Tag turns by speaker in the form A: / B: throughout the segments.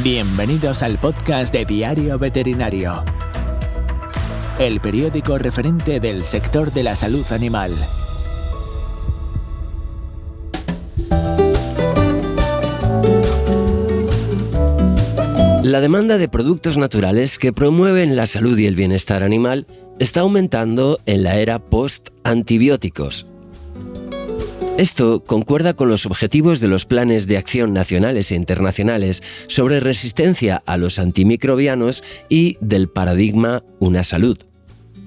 A: Bienvenidos al podcast de Diario Veterinario, el periódico referente del sector de la salud animal.
B: La demanda de productos naturales que promueven la salud y el bienestar animal está aumentando en la era post-antibióticos. Esto concuerda con los objetivos de los planes de acción nacionales e internacionales sobre resistencia a los antimicrobianos y del paradigma Una Salud.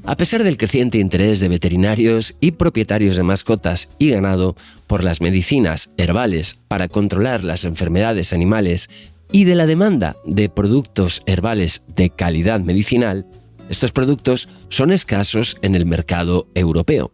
B: A pesar del creciente interés de veterinarios y propietarios de mascotas y ganado por las medicinas herbales para controlar las enfermedades animales y de la demanda de productos herbales de calidad medicinal, estos productos son escasos en el mercado europeo.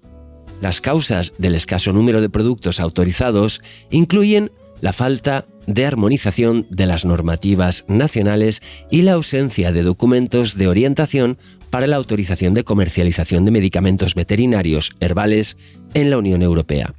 B: Las causas del escaso número de productos autorizados incluyen la falta de armonización de las normativas nacionales y la ausencia de documentos de orientación para la autorización de comercialización de medicamentos veterinarios herbales en la Unión Europea.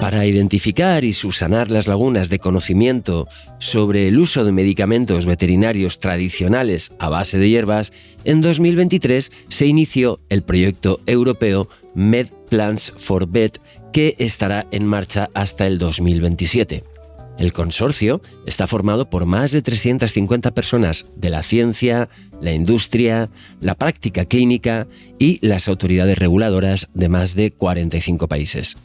B: Para identificar y subsanar las lagunas de conocimiento sobre el uso de medicamentos veterinarios tradicionales a base de hierbas, en 2023 se inició el proyecto europeo MedPlans for Vet, que estará en marcha hasta el 2027. El consorcio está formado por más de 350 personas de la ciencia, la industria, la práctica clínica y las autoridades reguladoras de más de 45 países.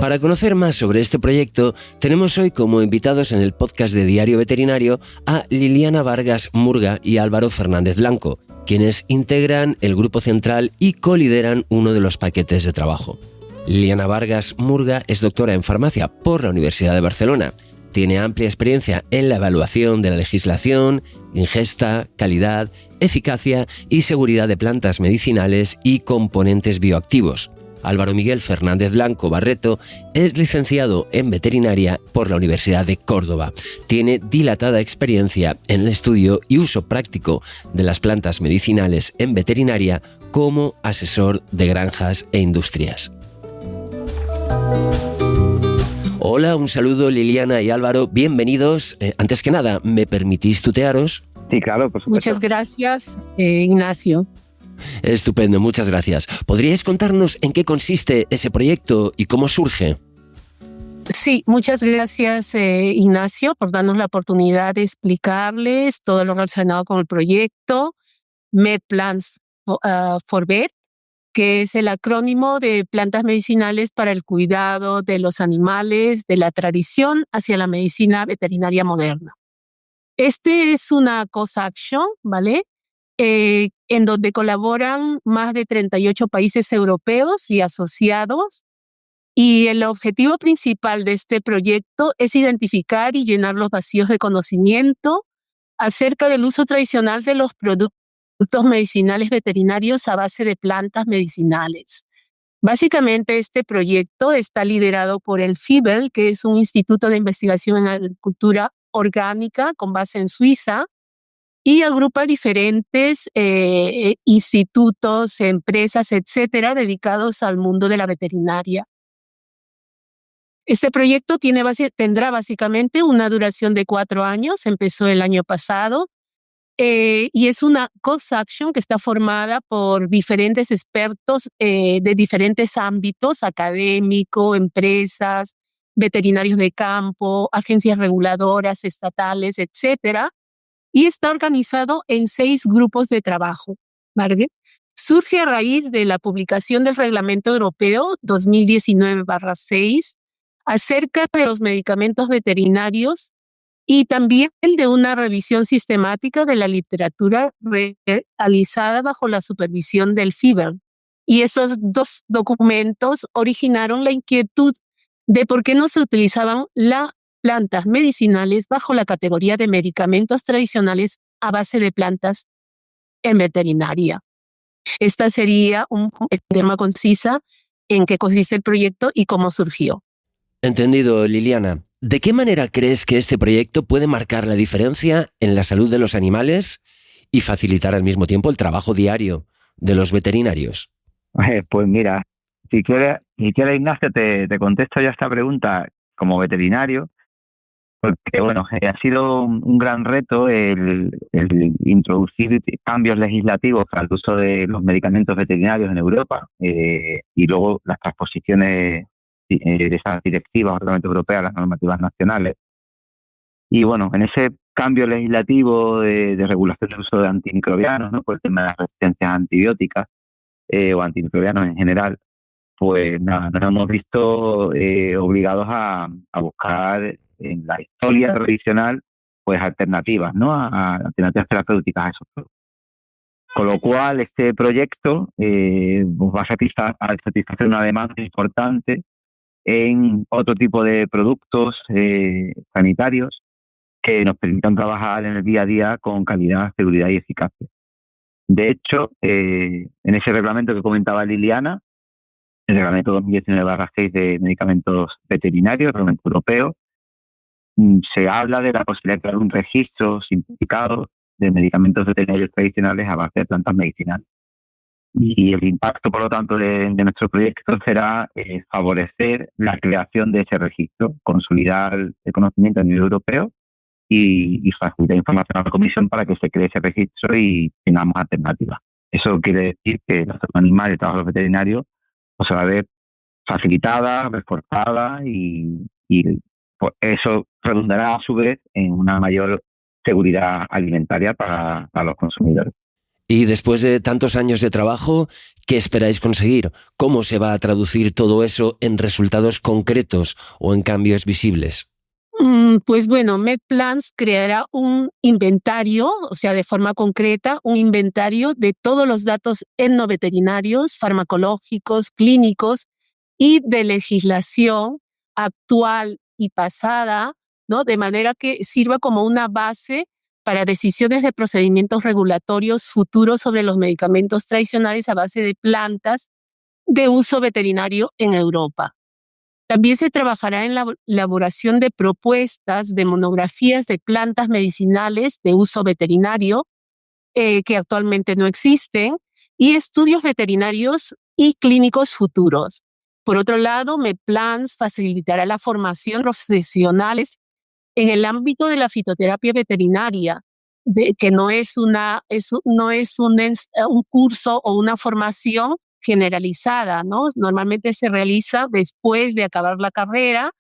B: Para conocer más sobre este proyecto, tenemos hoy como invitados en el podcast de Diario Veterinario a Liliana Vargas Murga y Álvaro Fernández Blanco, quienes integran el grupo central y colideran uno de los paquetes de trabajo. Liliana Vargas Murga es doctora en farmacia por la Universidad de Barcelona. Tiene amplia experiencia en la evaluación de la legislación, ingesta, calidad, eficacia y seguridad de plantas medicinales y componentes bioactivos. Álvaro Miguel Fernández Blanco Barreto es licenciado en veterinaria por la Universidad de Córdoba. Tiene dilatada experiencia en el estudio y uso práctico de las plantas medicinales en veterinaria como asesor de granjas e industrias. Hola, un saludo Liliana y Álvaro, bienvenidos. Antes que nada, ¿me permitís tutearos?
C: Sí, claro, por supuesto.
D: Muchas gracias, Ignacio.
B: Estupendo, muchas gracias. ¿Podríais contarnos en qué consiste ese proyecto y cómo surge?
D: Sí, muchas gracias, Ignacio, por darnos la oportunidad de explicarles todo lo relacionado con el proyecto MedPlans for Vet, que es el acrónimo de plantas medicinales para el cuidado de los animales, de la tradición hacia la medicina veterinaria moderna. Este es una COSACTION, ¿vale? En donde colaboran más de 38 países europeos y asociados. Y el objetivo principal de este proyecto es identificar y llenar los vacíos de conocimiento acerca del uso tradicional de los productos medicinales veterinarios a base de plantas medicinales. Básicamente, este proyecto está liderado por el FIBEL, que es un instituto de investigación en agricultura orgánica con base en Suiza, y agrupa diferentes institutos, empresas, etcétera, dedicados al mundo de la veterinaria. Este proyecto tendrá básicamente una duración de 4 años, empezó el año pasado, y es una COSACTION que está formada por diferentes expertos de diferentes ámbitos, académico, empresas, veterinarios de campo, agencias reguladoras, estatales, etcétera, y está organizado en 6 grupos de trabajo, ¿vale? Surge a raíz de la publicación del Reglamento Europeo 2019/6 acerca de los medicamentos veterinarios y también de una revisión sistemática de la literatura realizada bajo la supervisión del FIBEL. Y esos 2 documentos originaron la inquietud de por qué no se utilizaban las plantas medicinales bajo la categoría de medicamentos tradicionales a base de plantas en veterinaria. Esta sería un tema concisa en qué consiste el proyecto y cómo surgió.
B: Entendido, Liliana. ¿De qué manera crees que este proyecto puede marcar la diferencia en la salud de los animales y facilitar al mismo tiempo el trabajo diario de los veterinarios?
C: Pues mira, si quieres Ignacio, te contesto ya esta pregunta como veterinario Porque, bueno, ha sido un gran reto el introducir cambios legislativos para el uso de los medicamentos veterinarios en Europa, y luego las transposiciones de esas directivas del Parlamento Europeo a las normativas nacionales. Y bueno, en ese cambio legislativo de regulación del uso de antimicrobianos, ¿no?, por el tema de las resistencias antibióticas, o antimicrobianos en general, pues nada, nos hemos visto obligados a buscar en la historia tradicional pues alternativas, ¿no?, a alternativas terapéuticas a esos productos. Con lo cual, este proyecto pues va a satisfacer una demanda importante en otro tipo de productos sanitarios que nos permitan trabajar en el día a día con calidad, seguridad y eficacia. De hecho, en ese reglamento que comentaba Liliana, el reglamento 2019/6 de medicamentos veterinarios, el reglamento europeo, se habla de la posibilidad de crear un registro simplificado de medicamentos veterinarios tradicionales a base de plantas medicinales. Y el impacto, por lo tanto, de nuestro proyecto será favorecer la creación de ese registro, consolidar el conocimiento a nivel europeo y facilitar información a la Comisión para que se cree ese registro y tengamos alternativas. Eso quiere decir que la salud animal y el trabajo veterinario pues, se va a ver facilitada, reforzada y pues, eso redundará a su vez en una mayor seguridad alimentaria para los consumidores.
B: Y después de tantos años de trabajo, ¿qué esperáis conseguir? ¿Cómo se va a traducir todo eso en resultados concretos o en cambios visibles?
D: Pues bueno, MedPlans creará un inventario, o sea, de forma concreta, un inventario de todos los datos etnoveterinarios, farmacológicos, clínicos y de legislación actual y pasada, ¿no? De manera que sirva como una base para decisiones de procedimientos regulatorios futuros sobre los medicamentos tradicionales a base de plantas de uso veterinario en Europa. También se trabajará en la elaboración de propuestas de monografías de plantas medicinales de uso veterinario que actualmente no existen y estudios veterinarios y clínicos futuros. Por otro lado, MedPlans facilitará la formación profesionales en el ámbito de la fitoterapia veterinaria, que no es un curso o una formación generalizada, ¿no? Normalmente se realiza después de acabar la carrera,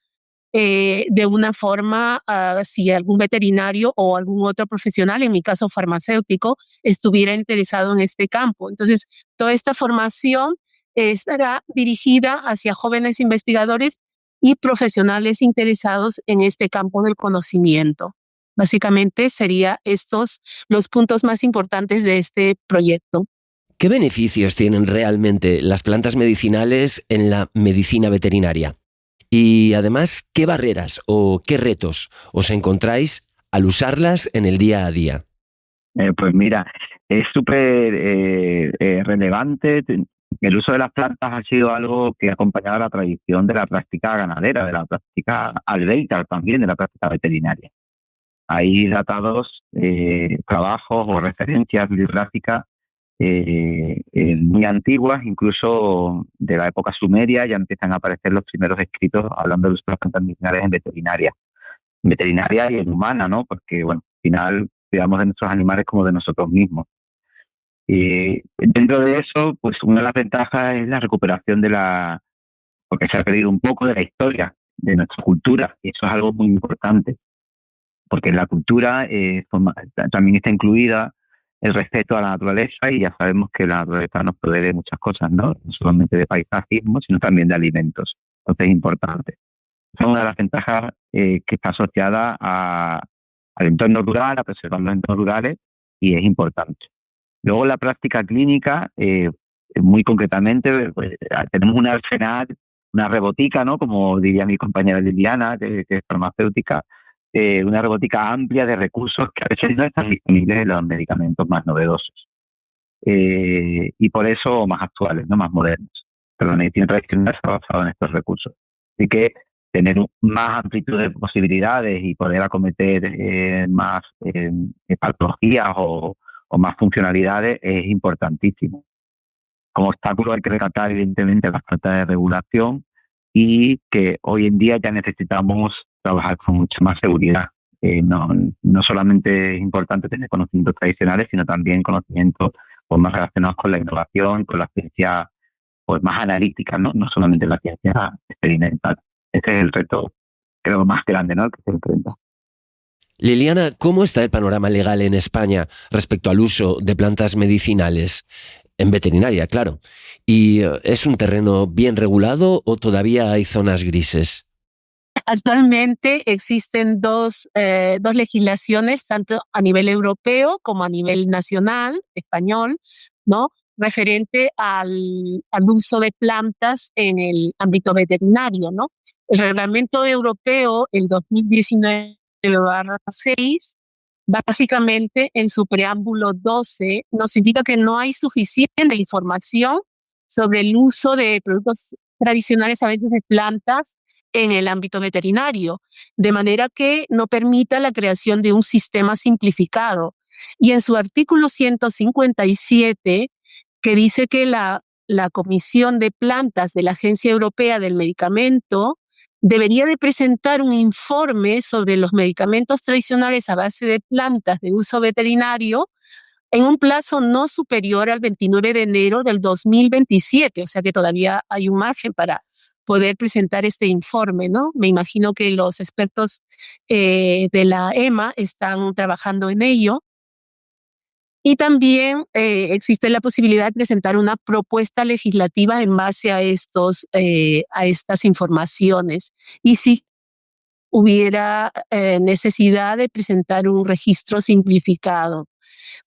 D: de una forma, si algún veterinario o algún otro profesional, en mi caso farmacéutico, estuviera interesado en este campo. Entonces, toda esta formación estará dirigida hacia jóvenes investigadores y profesionales interesados en este campo del conocimiento. Básicamente serían estos los puntos más importantes de este proyecto.
B: ¿Qué beneficios tienen realmente las plantas medicinales en la medicina veterinaria? Y además, ¿qué barreras o qué retos os encontráis al usarlas en el día a día?
C: Pues mira, es súper relevante. El uso de las plantas ha sido algo que ha acompañado la tradición de la práctica ganadera, de la práctica albérica también, de la práctica veterinaria. Hay datados trabajos o referencias bibliográficas muy antiguas, incluso de la época sumeria, ya empiezan a aparecer los primeros escritos hablando de las plantas medicinales en veterinaria y en humana, ¿no? Porque, bueno, al final cuidamos de nuestros animales como de nosotros mismos. Dentro de eso, pues una de las ventajas es la recuperación porque se ha perdido un poco de la historia de nuestra cultura, y eso es algo muy importante, porque en la cultura también está incluida el respeto a la naturaleza, y ya sabemos que la naturaleza nos provee de muchas cosas, ¿no? No solamente de paisajismo, sino también de alimentos. Entonces es importante. Esa es una de las ventajas que está asociada al entorno rural, a preservar los entornos rurales, y es importante. Luego la práctica clínica, muy concretamente, pues, tenemos un arsenal, una rebotica, ¿no? Como diría mi compañera Liliana, que es farmacéutica, una robótica amplia de recursos que a veces no están disponibles en los medicamentos más novedosos. Y por eso más actuales, no más modernos. Pero la medicina tradicional se ha basado en estos recursos. Así que tener más amplitud de posibilidades y poder acometer más patologías o más funcionalidades es importantísimo. Como obstáculo hay que rescatar evidentemente la falta de regulación, y que hoy en día ya necesitamos trabajar con mucha más seguridad. No solamente es importante tener conocimientos tradicionales, sino también conocimientos pues, más relacionados con la innovación, con la ciencia pues, más analítica, no solamente la ciencia experimental. Ese es el reto, creo, más grande, ¿no?, que se enfrenta.
B: Liliana, ¿cómo está el panorama legal en España respecto al uso de plantas medicinales? En veterinaria, claro. ¿Y es un terreno bien regulado o todavía hay zonas grises?
D: Actualmente existen dos legislaciones, tanto a nivel europeo como a nivel nacional, español, ¿no?, referente al uso de plantas en el ámbito veterinario, ¿no? El reglamento europeo, el 2019/6, básicamente en su preámbulo 12 nos indica que no hay suficiente información sobre el uso de productos tradicionales, a veces de plantas, en el ámbito veterinario, de manera que no permita la creación de un sistema simplificado. Y en su artículo 157, que dice que la Comisión de Plantas de la Agencia Europea del Medicamento debería de presentar un informe sobre los medicamentos tradicionales a base de plantas de uso veterinario en un plazo no superior al 29 de enero del 2027, o sea que todavía hay un margen para poder presentar este informe, ¿no? Me imagino que los expertos de la EMA están trabajando en ello. Y también existe la posibilidad de presentar una propuesta legislativa en base a estas informaciones. Y si hubiera necesidad de presentar un registro simplificado.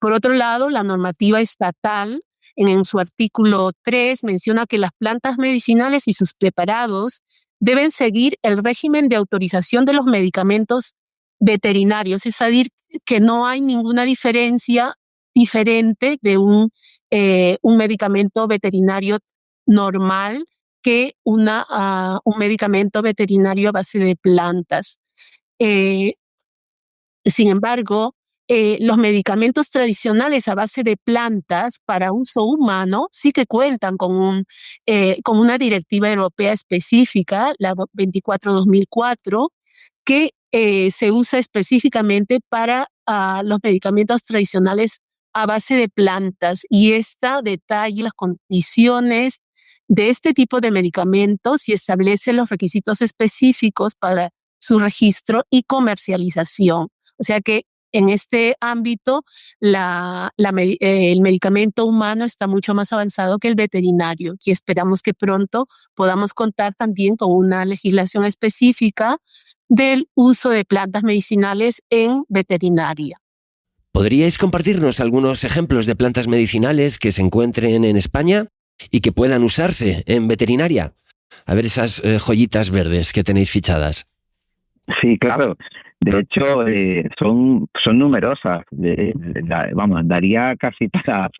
D: Por otro lado, la normativa estatal, en su artículo 3, menciona que las plantas medicinales y sus preparados deben seguir el régimen de autorización de los medicamentos veterinarios, es decir, que no hay ninguna diferencia diferente de un medicamento veterinario normal que un medicamento veterinario a base de plantas. Sin embargo, los medicamentos tradicionales a base de plantas para uso humano sí que cuentan con una directiva europea específica, la 24/2004, que se usa específicamente para los medicamentos tradicionales a base de plantas, y esta detalla las condiciones de este tipo de medicamentos y establece los requisitos específicos para su registro y comercialización. O sea que en este ámbito el medicamento humano está mucho más avanzado que el veterinario, y esperamos que pronto podamos contar también con una legislación específica del uso de plantas medicinales en veterinaria.
B: ¿Podríais compartirnos algunos ejemplos de plantas medicinales que se encuentren en España y que puedan usarse en veterinaria? A ver esas joyitas verdes que tenéis fichadas.
C: Sí, claro. De hecho, son numerosas. Daría casi para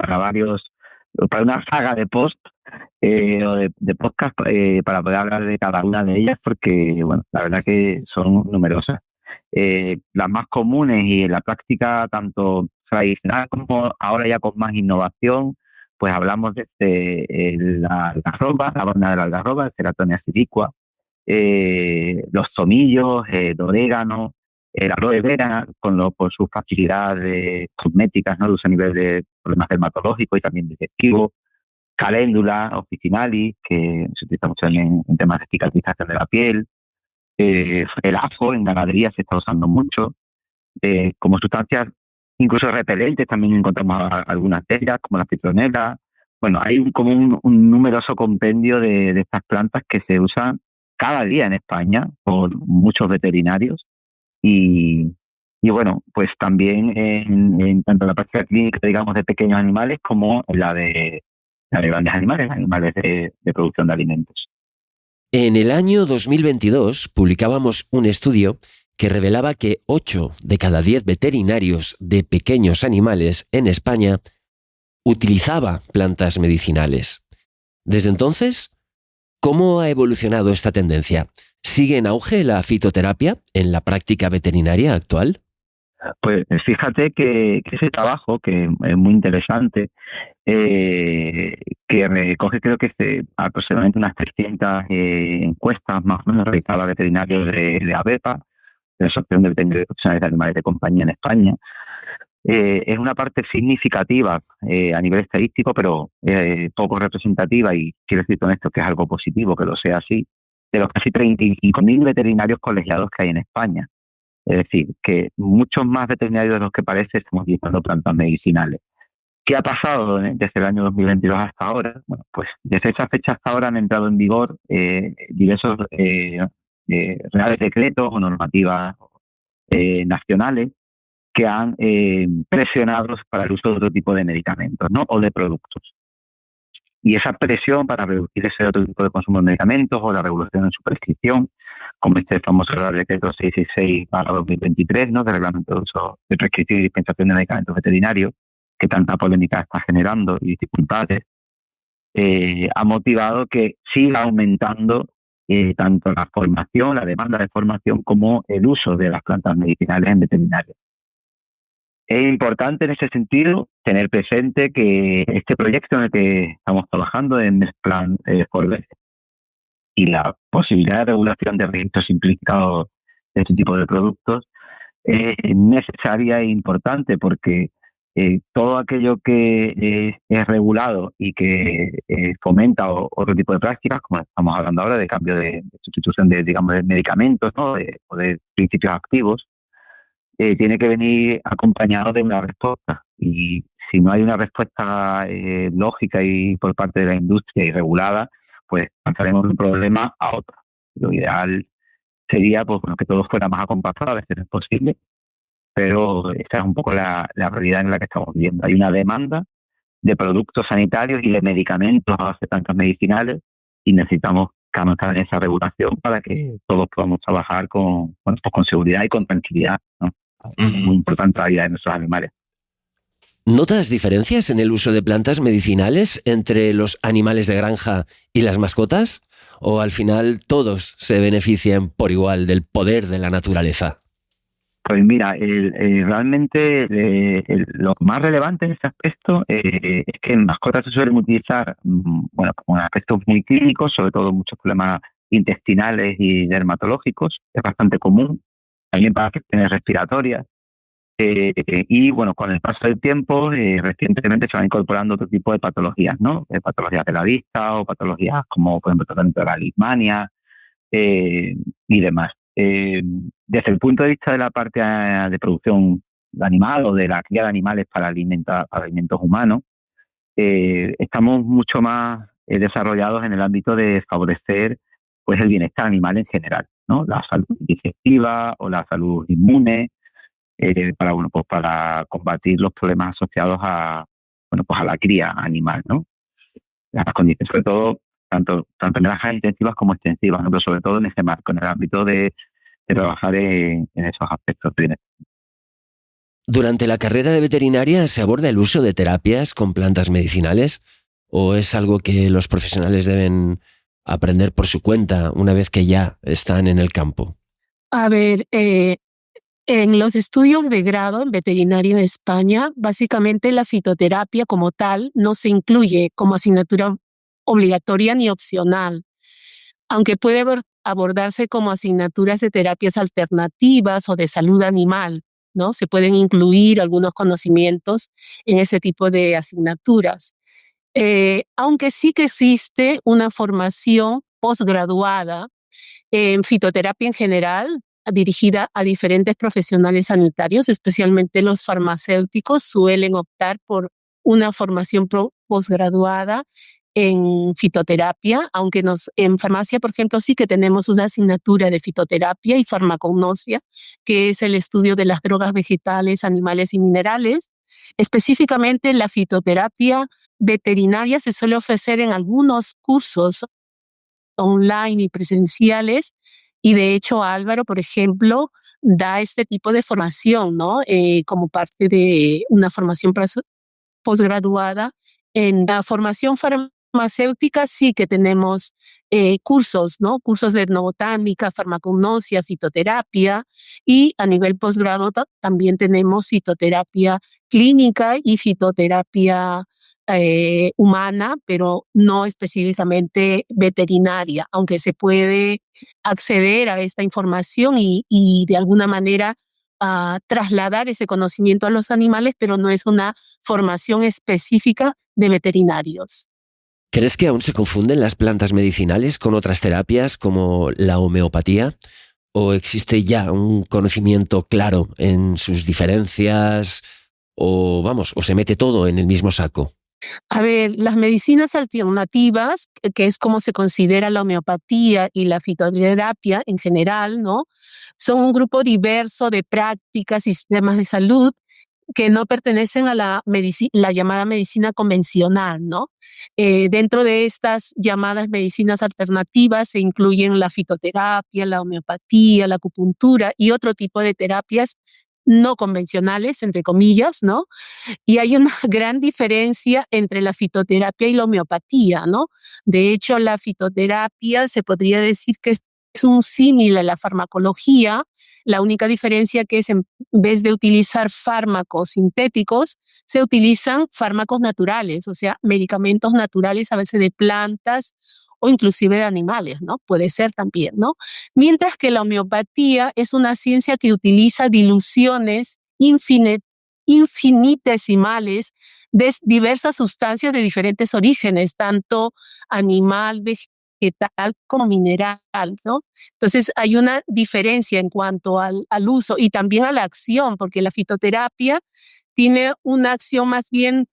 C: una saga de post o de podcast para poder hablar de cada una de ellas, porque, bueno, la verdad que son numerosas. Las más comunes y en la práctica tanto tradicional como ahora ya con más innovación, pues hablamos de la algarroba, la banda de la algarroba, el Ceratonia siliqua, los tomillos, el orégano, el aloe vera, por sus facilidades cosméticas, ¿no?, de uso a nivel de problemas dermatológicos y también digestivo, caléndula officinalis, que se utiliza mucho en temas de cicatrización de la piel, el ajo en ganadería se está usando mucho, como sustancias incluso repelentes también encontramos algunas de ellas, como la citronela. Bueno, hay un numeroso compendio de estas plantas que se usan cada día en España por muchos veterinarios y bueno, pues también en tanto la práctica clínica, digamos, de pequeños animales como la de grandes animales de producción de alimentos.
B: En el año 2022 publicábamos un estudio que revelaba que 8 de cada 10 veterinarios de pequeños animales en España utilizaba plantas medicinales. Desde entonces, ¿cómo ha evolucionado esta tendencia? ¿Sigue en auge la fitoterapia en la práctica veterinaria actual?
C: Pues fíjate que ese trabajo, que es muy interesante, que recoge creo que aproximadamente unas 300 encuestas más o menos realizadas a veterinarios de ABEPA, de la Asociación de Veterinarios Profesionales de Animales de Compañía en España. Es una parte significativa a nivel estadístico, pero poco representativa, y quiero decir con esto que es algo positivo que lo sea así, de los casi 35.000 veterinarios colegiados que hay en España. Es decir, que muchos más veterinarios de los que parece estamos utilizando plantas medicinales. ¿Qué ha pasado desde el año 2022 hasta ahora? Bueno, pues desde esa fecha hasta ahora han entrado en vigor diversos reales decretos o normativas nacionales que han presionado para el uso de otro tipo de medicamentos, ¿no? O de productos. Y esa presión para reducir ese otro tipo de consumo de medicamentos o la regulación en su prescripción, como este famoso Real Decreto 666/2023, ¿no? De reglamento de uso de prescripción y dispensación de medicamentos veterinarios, que tanta polémica está generando y dificultades, ha motivado que siga aumentando tanto la formación, la demanda de formación, como el uso de las plantas medicinales en veterinaria. Es importante en ese sentido tener presente que este proyecto en el que estamos trabajando en Plan Forbex y la posibilidad de regulación de registros simplificados de este tipo de productos es necesaria e importante, porque todo aquello que es regulado y que fomenta otro tipo de prácticas, como estamos hablando ahora de cambio de sustitución de, digamos, de medicamentos, ¿no? O de principios activos, tiene que venir acompañado de una respuesta. Y si no hay una respuesta lógica y por parte de la industria y regulada, pues pasaremos de un problema a otro. Lo ideal sería, pues, bueno, que todo fuera más acompasado, a veces es posible, pero esa es un poco la realidad en la que estamos viviendo. Hay una demanda de productos sanitarios y de medicamentos a base de plantas medicinales, y necesitamos avanzar en esa regulación para que todos podamos trabajar con seguridad y con tranquilidad, ¿no? Es muy importante la vida de nuestros animales.
B: ¿Notas diferencias en el uso de plantas medicinales entre los animales de granja y las mascotas? ¿O al final todos se benefician por igual del poder de la naturaleza?
C: Pues mira, realmente lo más relevante en ese aspecto es que en mascotas se suelen utilizar, como en aspectos muy clínicos, sobre todo muchos problemas intestinales y dermatológicos, es bastante común, también para cuestiones respiratorias. Y bueno, con el paso del tiempo, recientemente se van incorporando otro tipo de patologías, ¿no? Patologías de la vista o patologías como, por ejemplo, tratamiento de la leishmania y demás. Desde el punto de vista de la parte de producción animal o de la cría de animales para alimentos humanos, estamos mucho más desarrollados en el ámbito de favorecer, pues, el bienestar animal en general, ¿no? La salud digestiva o la salud inmune, para combatir los problemas asociados a la cría animal, ¿no? Las condiciones, sobre todo, tanto en granjas intensivas como extensivas, ¿no? Pero sobre todo en ese marco, en el ámbito de trabajar en esos aspectos.
B: ¿Durante la carrera de veterinaria se aborda el uso de terapias con plantas medicinales? ¿O es algo que los profesionales deben aprender por su cuenta una vez que ya están en el campo?
D: A ver, en los estudios de grado en veterinario en España, básicamente la fitoterapia como tal no se incluye como asignatura obligatoria ni opcional, aunque puede abordarse como asignaturas de terapias alternativas o de salud animal, ¿no? Se pueden incluir algunos conocimientos en ese tipo de asignaturas. Aunque sí que existe una formación posgraduada en fitoterapia en general, dirigida a diferentes profesionales sanitarios, especialmente los farmacéuticos suelen optar por una formación posgraduada en fitoterapia, aunque en farmacia, por ejemplo, sí que tenemos una asignatura de fitoterapia y farmacognosia, que es el estudio de las drogas vegetales, animales y minerales. Específicamente la fitoterapia veterinaria se suele ofrecer en algunos cursos online y presenciales, y de hecho Álvaro, por ejemplo, da este tipo de formación, ¿no? Como parte de una formación posgraduada en la formación farmacéutica sí que tenemos cursos, ¿no? Cursos de etnobotánica, farmacognosia, fitoterapia, y a nivel posgrado también tenemos fitoterapia clínica y fitoterapia humana, pero no específicamente veterinaria, aunque se puede acceder a esta información y de alguna manera trasladar ese conocimiento a los animales, pero no es una formación específica de veterinarios.
B: ¿Crees que aún se confunden las plantas medicinales con otras terapias como la homeopatía? ¿O existe ya un conocimiento claro en sus diferencias? ¿O se mete todo en el mismo saco?
D: A ver, las medicinas alternativas, que es como se considera la homeopatía y la fitoterapia en general, ¿no? Son un grupo diverso de prácticas y sistemas de salud que no pertenecen a la llamada medicina convencional, ¿no? Dentro de estas llamadas medicinas alternativas se incluyen la fitoterapia, la homeopatía, la acupuntura y otro tipo de terapias no convencionales, entre comillas, ¿no? Y hay una gran diferencia entre la fitoterapia y la homeopatía, ¿no? De hecho, la fitoterapia se podría decir que es un símil a la farmacología. La única diferencia que es, en vez de utilizar fármacos sintéticos, se utilizan fármacos naturales, o sea, medicamentos naturales, a veces de plantas o inclusive de animales, ¿no? Puede ser también, ¿no? Mientras que la homeopatía es una ciencia que utiliza diluciones infinitesimales de diversas sustancias de diferentes orígenes, tanto animal, vegetal como mineral, ¿no? Entonces hay una diferencia en cuanto al uso y también a la acción, porque la fitoterapia tiene una acción más bien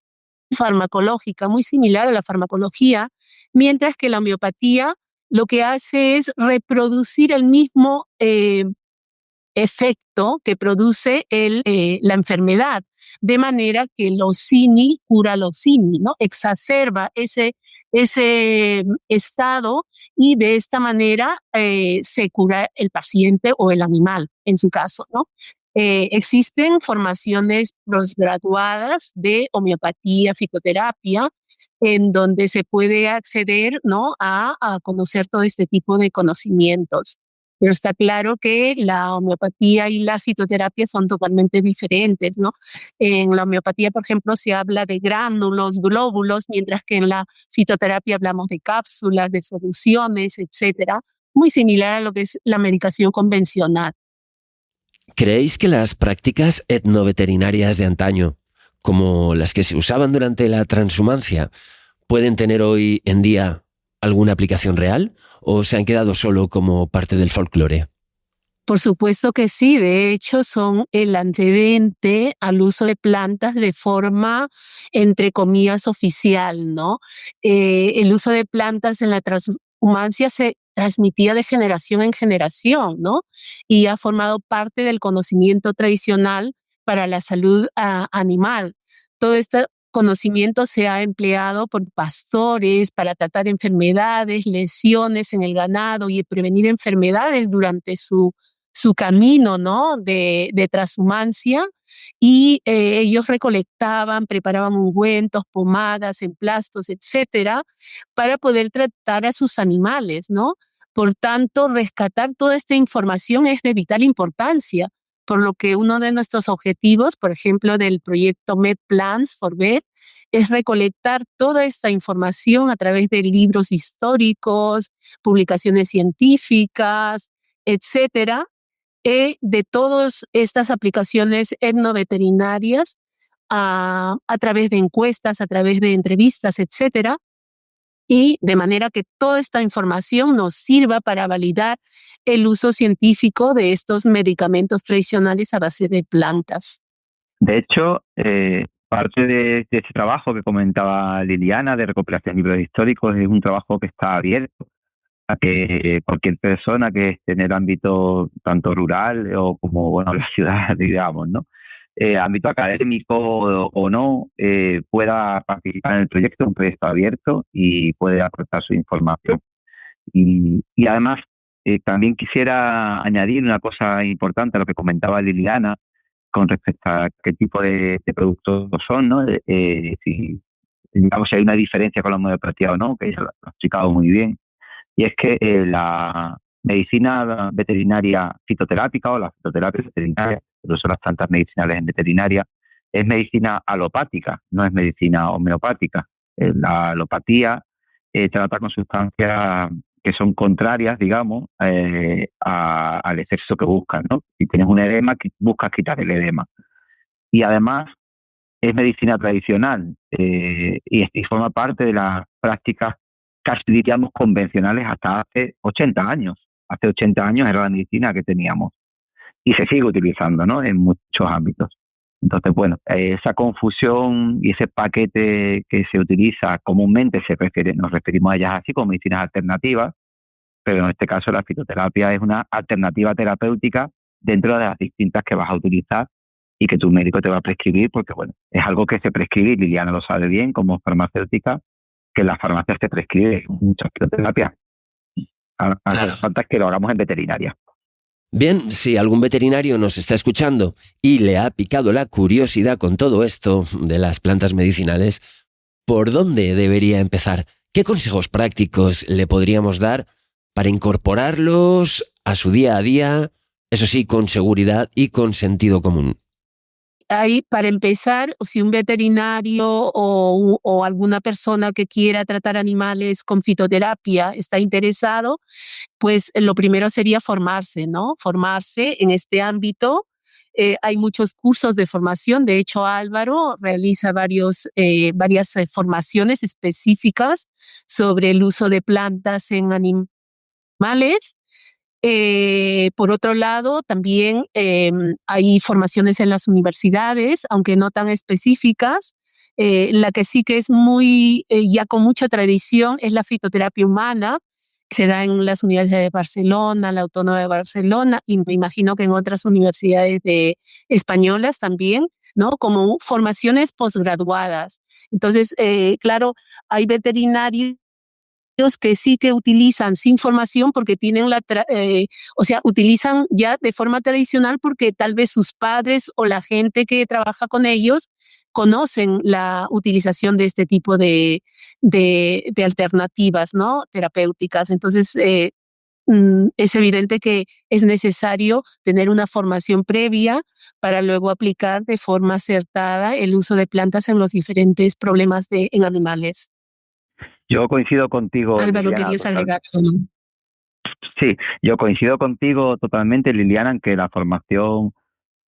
D: farmacológica, muy similar a la farmacología, mientras que la homeopatía lo que hace es reproducir el mismo efecto que produce la enfermedad, de manera que lo símil cura lo símil, ¿no? Exacerba ese estado y de esta manera se cura el paciente o el animal, en su caso, ¿no? Existen formaciones posgraduadas de homeopatía, fitoterapia, en donde se puede acceder, ¿no? a conocer todo este tipo de conocimientos. Pero está claro que la homeopatía y la fitoterapia son totalmente diferentes, ¿no? En la homeopatía, por ejemplo, se habla de gránulos, glóbulos, mientras que en la fitoterapia hablamos de cápsulas, de soluciones, etcétera. Muy similar a lo que es la medicación convencional.
B: ¿Creéis que las prácticas etnoveterinarias de antaño, como las que se usaban durante la transhumancia, pueden tener hoy en día alguna aplicación real o se han quedado solo como parte del folclore?
D: Por supuesto que sí, de hecho son el antecedente al uso de plantas de forma, entre comillas, oficial, ¿no? El uso de plantas en la transhumancia se transmitía de generación en generación, ¿no? Y ha formado parte del conocimiento tradicional para la salud animal. Todo este conocimiento se ha empleado por pastores para tratar enfermedades, lesiones en el ganado y prevenir enfermedades durante su camino, ¿no? de transhumancia, y ellos recolectaban, preparaban ungüentos, pomadas, emplastos, etcétera, para poder tratar a sus animales, ¿no? Por tanto, rescatar toda esta información es de vital importancia, por lo que uno de nuestros objetivos, por ejemplo, del proyecto MedPlants for Vet, es recolectar toda esta información a través de libros históricos, publicaciones científicas, etcétera, de todas estas aplicaciones etnoveterinarias a través de encuestas, a través de entrevistas, etcétera, y de manera que toda esta información nos sirva para validar el uso científico de estos medicamentos tradicionales a base de plantas.
C: De hecho, parte de ese trabajo que comentaba Liliana de recopilación de libros históricos es un trabajo que está abierto a que cualquier persona que esté en el ámbito tanto rural o como bueno la ciudad, digamos, ¿no? Ámbito académico o no, pueda participar en el proyecto, un proyecto abierto y puede aportar su información. Y además, también quisiera añadir una cosa importante a lo que comentaba Liliana con respecto a qué tipo de productos son, ¿no? Si digamos, si hay una diferencia con la homeopatía o no, que ella lo ha explicado muy bien, y es que la medicina veterinaria fitoterápica o la fitoterapia veterinaria, que son las plantas medicinales en veterinaria, es medicina alopática, no es medicina homeopática. La alopatía trata con sustancias que son contrarias, digamos, al efecto que buscan, ¿no? Si tienes un edema, buscas quitar el edema. Y además es medicina tradicional y forma parte de las prácticas casi, diríamos, convencionales hasta hace 80 años. Hace 80 años era la medicina que teníamos y se sigue utilizando, ¿no?, en muchos ámbitos. Entonces, bueno, esa confusión y ese paquete que se utiliza comúnmente nos referimos a ellas así como medicinas alternativas, pero en este caso la fitoterapia es una alternativa terapéutica dentro de las distintas que vas a utilizar y que tu médico te va a prescribir, porque bueno, es algo que se prescribe, y Liliana lo sabe bien como farmacéutica, que en las farmacias se prescribe mucha fitoterapia. Claro. Falta que lo hagamos en veterinaria.
B: Bien, si algún veterinario nos está escuchando y le ha picado la curiosidad con todo esto de las plantas medicinales, ¿por dónde debería empezar? ¿Qué consejos prácticos le podríamos dar para incorporarlos a su día a día, eso sí, con seguridad y con sentido común?
D: Ahí, para empezar, si un veterinario o alguna persona que quiera tratar animales con fitoterapia está interesado, pues lo primero sería formarse, ¿no? Formarse en este ámbito. Hay muchos cursos de formación. De hecho, Álvaro realiza varias formaciones específicas sobre el uso de plantas en animales. Por otro lado, también hay formaciones en las universidades, aunque no tan específicas. La que sí que es muy, ya con mucha tradición, es la fitoterapia humana. Se da en las universidades de Barcelona, la Autónoma de Barcelona, y me imagino que en otras universidades españolas también, ¿no? Como formaciones posgraduadas. Entonces, claro, hay veterinarios que sí que utilizan sin formación porque tienen utilizan ya de forma tradicional porque tal vez sus padres o la gente que trabaja con ellos conocen la utilización de este tipo de alternativas, ¿no?, terapéuticas. Entonces, es evidente que es necesario tener una formación previa para luego aplicar de forma acertada el uso de plantas en los diferentes problemas en animales.
C: Yo coincido contigo,
D: Álvaro,
C: Liliana,
D: ¿querías agregar algo?
C: Sí, yo coincido contigo totalmente, Liliana, en que la formación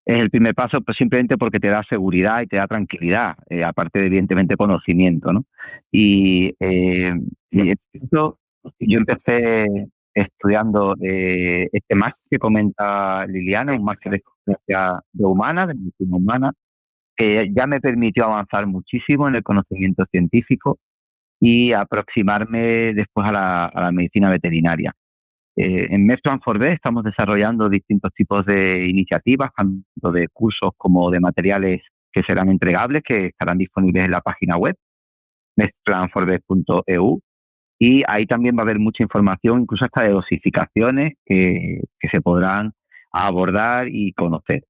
C: es el primer paso, pero simplemente porque te da seguridad y te da tranquilidad, aparte de, evidentemente, conocimiento, ¿no? Y yo empecé estudiando este máster que comenta Liliana, un máster de ciencia de medicina humana, que ya me permitió avanzar muchísimo en el conocimiento científico y aproximarme después a la medicina veterinaria. En Medplan4Vet estamos desarrollando distintos tipos de iniciativas, tanto de cursos como de materiales que serán entregables, que estarán disponibles en la página web, medplan4vet.eu, y ahí también va a haber mucha información, incluso hasta de dosificaciones que se podrán abordar y conocer.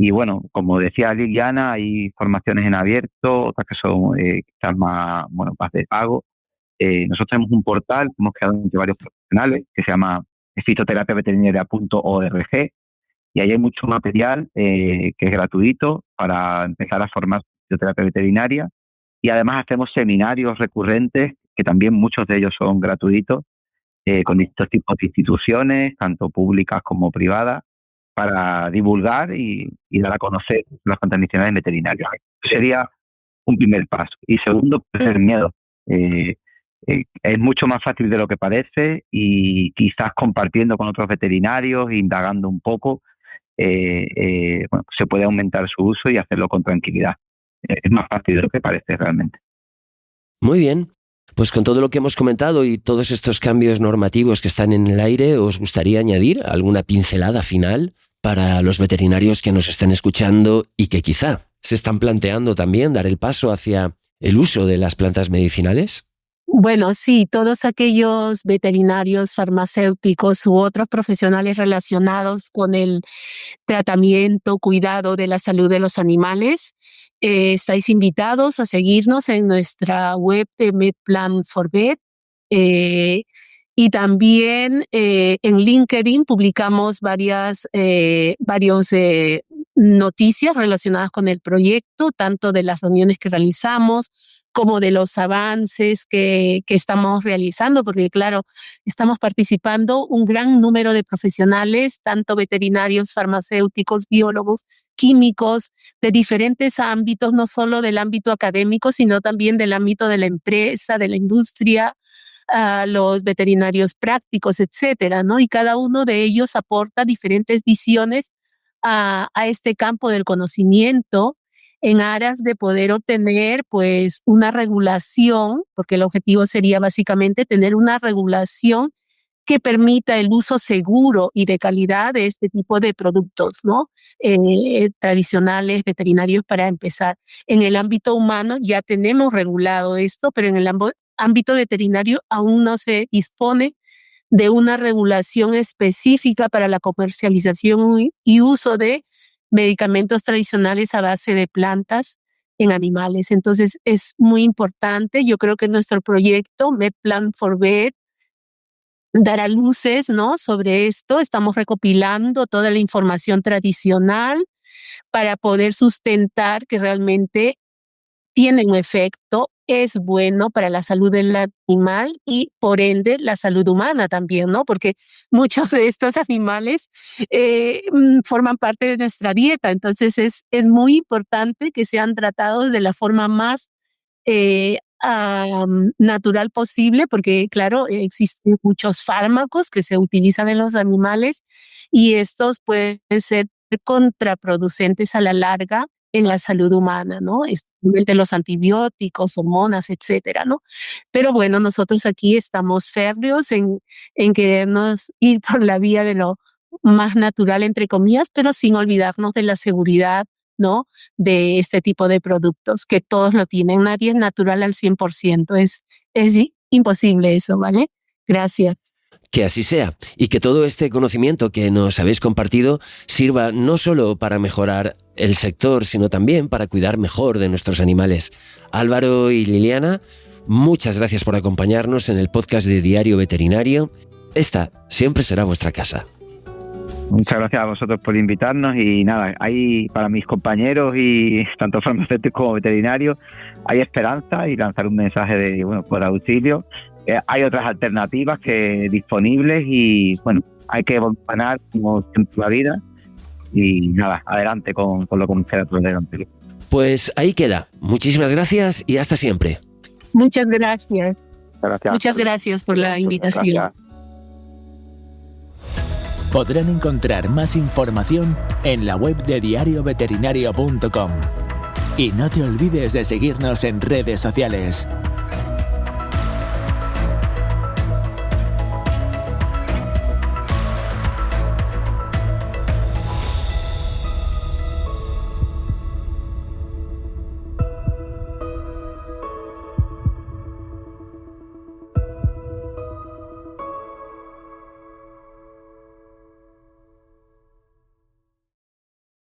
C: Y bueno, como decía Liliana, hay formaciones en abierto, otras que son quizás más de pago. Nosotros tenemos un portal que hemos creado entre varios profesionales que se llama fitoterapiaveterinaria.org, y ahí hay mucho material que es gratuito para empezar a formar fitoterapia veterinaria, y además hacemos seminarios recurrentes que también muchos de ellos son gratuitos con distintos tipos de instituciones, tanto públicas como privadas, para divulgar y dar a conocer las plantas medicinales veterinarias. Sería un primer paso. Y segundo, el miedo. Es mucho más fácil de lo que parece, y quizás compartiendo con otros veterinarios, indagando un poco, se puede aumentar su uso y hacerlo con tranquilidad. Es más fácil de lo que parece realmente.
B: Muy bien. Pues con todo lo que hemos comentado y todos estos cambios normativos que están en el aire, ¿os gustaría añadir alguna pincelada final para los veterinarios que nos están escuchando y que quizá se están planteando también dar el paso hacia el uso de las plantas medicinales?
D: Bueno, sí, todos aquellos veterinarios, farmacéuticos u otros profesionales relacionados con el tratamiento, cuidado de la salud de los animales, estáis invitados a seguirnos en nuestra web de MedPlan for Vet. Y también en LinkedIn publicamos varias noticias relacionadas con el proyecto, tanto de las reuniones que realizamos como de los avances que estamos realizando, porque claro, estamos participando un gran número de profesionales, tanto veterinarios, farmacéuticos, biólogos, químicos, de diferentes ámbitos, no solo del ámbito académico, sino también del ámbito de la empresa, de la industria, a los veterinarios prácticos, etcétera, ¿no? Y cada uno de ellos aporta diferentes visiones a este campo del conocimiento en aras de poder obtener, pues, una regulación, porque el objetivo sería básicamente tener una regulación que permita el uso seguro y de calidad de este tipo de productos, ¿no? Tradicionales, veterinarios, para empezar. En el ámbito humano ya tenemos regulado esto, pero en el ámbito veterinario aún no se dispone de una regulación específica para la comercialización y uso de medicamentos tradicionales a base de plantas en animales. Entonces es muy importante. Yo creo que nuestro proyecto MedPlan for Vet dará luces, ¿no?, sobre esto. Estamos recopilando toda la información tradicional para poder sustentar que realmente tiene un efecto, es bueno para la salud del animal y, por ende, la salud humana también, ¿no? Porque muchos de estos animales forman parte de nuestra dieta. Entonces, es muy importante que sean tratados de la forma más natural posible, porque, claro, existen muchos fármacos que se utilizan en los animales y estos pueden ser contraproducentes a la larga en la salud humana, ¿no? Especialmente los antibióticos, hormonas, etcétera, ¿no? Pero bueno, nosotros aquí estamos férreos en querernos ir por la vía de lo más natural, entre comillas, pero sin olvidarnos de la seguridad, ¿no?, de este tipo de productos, que todos lo tienen. Nadie es natural al 100%. Es imposible eso, ¿vale? Gracias.
B: Que así sea, y que todo este conocimiento que nos habéis compartido sirva no solo para mejorar el sector, sino también para cuidar mejor de nuestros animales. Álvaro y Liliana, muchas gracias por acompañarnos en el podcast de Diario Veterinario. Esta siempre será vuestra casa.
C: Muchas gracias a vosotros por invitarnos y nada, hay para mis compañeros y tanto farmacéuticos como veterinarios, hay esperanza y lanzar un mensaje de, bueno, por auxilio. Hay otras alternativas disponibles y bueno, hay que evolucionar como siempre la vida y nada, adelante con lo que nos queda por delante.
B: Pues ahí queda. Muchísimas gracias y hasta siempre.
D: Muchas gracias.
C: Gracias.
D: Muchas gracias por la invitación.
C: Gracias.
A: Podrán encontrar más información en la web de diarioveterinario.com. Y no te olvides de seguirnos en redes sociales.